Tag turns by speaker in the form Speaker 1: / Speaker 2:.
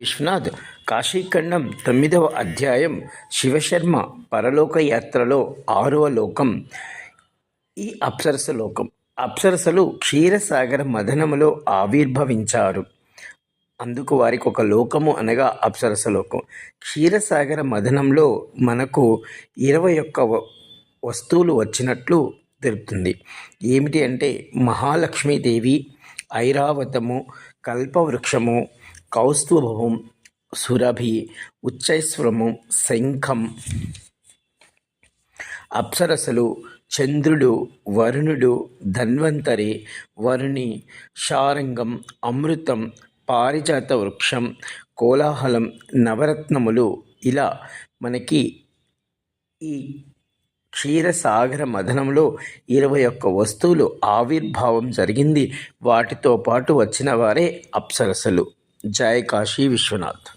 Speaker 1: విశ్వనాథ్ కాశీఖండం 9వ అధ్యాయం శివశర్మ పరలోక యాత్రలో 6వ లోకం ఈ అప్సరస లోకం. అప్సరసలు క్షీరసాగర మథనములో ఆవిర్భవించారు. అందుకు వారికి ఒక లోకము అనగా అప్సరస లోకం. క్షీరసాగర మథనంలో మనకు 21 వస్తువులు వచ్చినట్లు తెలుపుతుంది. ఏమిటి అంటే మహాలక్ష్మీదేవి, ఐరావతము, కల్పవృక్షము, కౌస్తుభం, సురభి, ఉచ్చైస్వరము, శంఖం, అప్సరసలు, చంద్రుడు, వరుణుడు, ధన్వంతరి, వరుణి, శారంగం, అమృతం, పారిజాత వృక్షం, కోలాహలం, నవరత్నములు, ఇలా మనకి ఈ క్షీరసాగర మథనంలో 21 వస్తువులు ఆవిర్భావం జరిగింది. వాటితో పాటు వచ్చిన వారే అప్సరసలు. జై కాశీ విశ్వనాథ్.